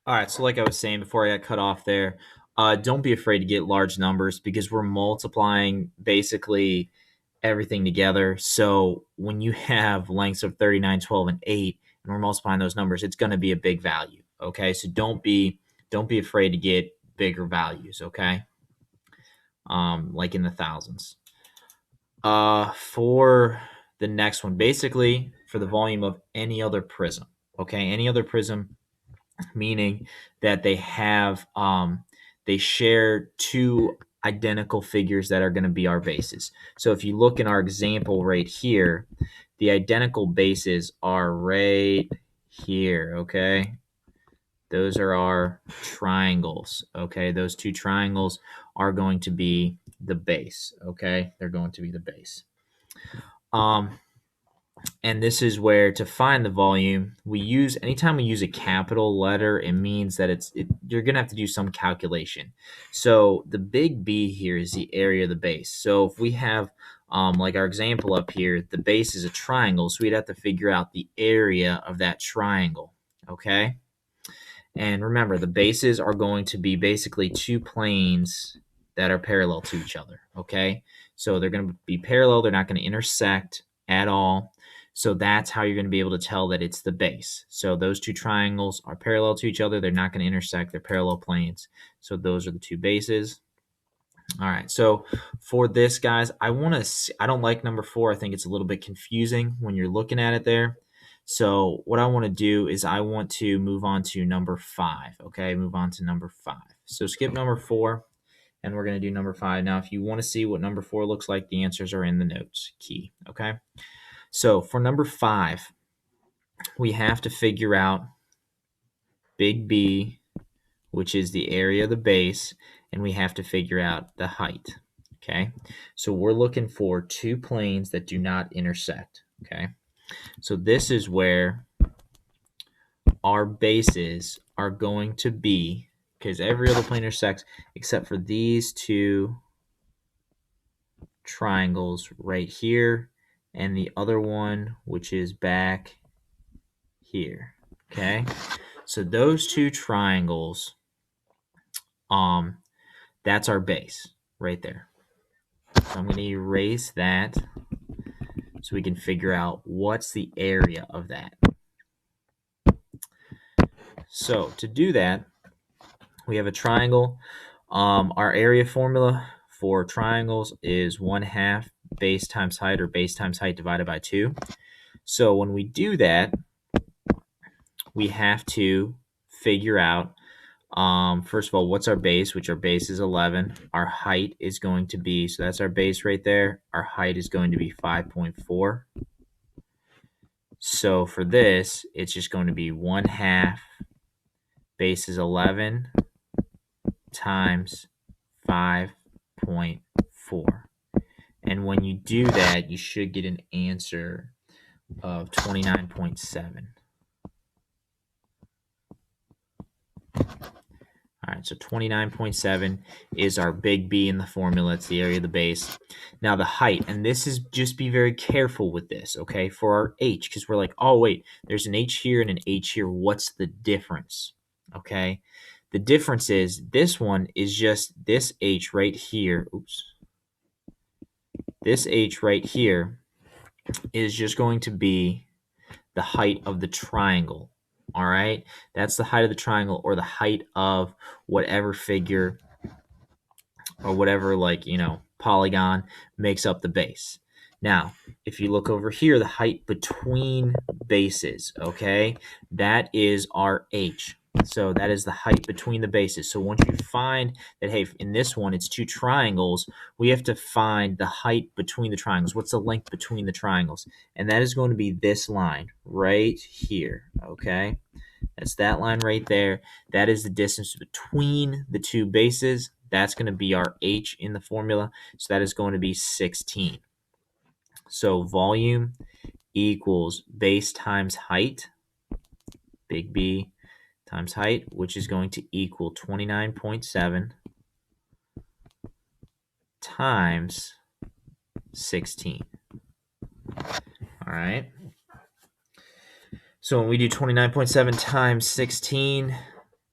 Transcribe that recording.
All right, so like I was saying before I got cut off there, don't be afraid to get large numbers because we're multiplying basically everything together. So when you have lengths of 39, 12, and 8, and we're multiplying those numbers, it's going to be a big value. Okay, so don't be afraid to get bigger values. Okay, like in the thousands. For the next one, basically for the volume of any other prism. Okay, any other prism, meaning that they share two identical figures that are going to be our bases. So if you look in our example right here, the identical bases are right here, okay? Those are our triangles, okay? Those two triangles are going to be the base, okay? They're going to be the base. And this is where to find the volume, anytime we use a capital letter, it means that you're going to have to do some calculation. So the big B here is the area of the base. So if we have, like our example up here, the base is a triangle, so we'd have to figure out the area of that triangle, okay? And remember, the bases are going to be basically two planes that are parallel to each other, okay? So they're going to be parallel, they're not going to intersect at all. So that's how you're going to be able to tell that it's the base. So those two triangles are parallel to each other. They're not going to intersect. They're parallel planes. So those are the two bases. All right. So for this, guys, I don't like number 4. I think it's a little bit confusing when you're looking at it there. So what I want to do is I want to move on to number 5. Okay. Move on to number 5. So skip number 4. And we're going to do number 5. Now, if you want to see what number 4 looks like, the answers are in the notes key. Okay. So for number 5, we have to figure out big B, which is the area of the base, and we have to figure out the height. Okay, so we're looking for two planes that do not intersect. Okay, so this is where our bases are going to be, because every other plane intersects except for these two triangles right here and the other one, which is back here. Okay, so those two triangles, that's our base right there. So I'm going to erase that so we can figure out what's the area of that. So to do that, we have a triangle. Our area formula for triangles is 1/2 base times height, or base times height divided by 2. So when we do that, we have to figure out, first of all, what's our base, which our base is 11. Our height is going to be, so that's our base right there. Our height is going to be 5.4. So for this, it's just going to be 1/2 base is 11 times 5.4. And when you do that, you should get an answer of 29.7. All right, so 29.7 is our big B in the formula. It's the area of the base. Now the height, and this is, just be very careful with this, okay, for our H, because we're like, oh, wait, there's an H here and an H here. What's the difference, okay? The difference is this one is just this H right here. Oops. This H right here is just going to be the height of the triangle. All right, that's the height of the triangle, or the height of whatever figure or whatever, like, polygon makes up the base. Now, if you look over here, the height between bases, okay, that is our H. So that is the height between the bases. So once you find that, hey, in this one, it's two triangles, we have to find the height between the triangles. What's the length between the triangles? And that is going to be this line right here, okay? That's that line right there. That is the distance between the two bases. That's going to be our H in the formula. So that is going to be 16. So volume equals base times height, big B, times height, which is going to equal 29.7 times 16. All right. So when we do 29.7 times 16,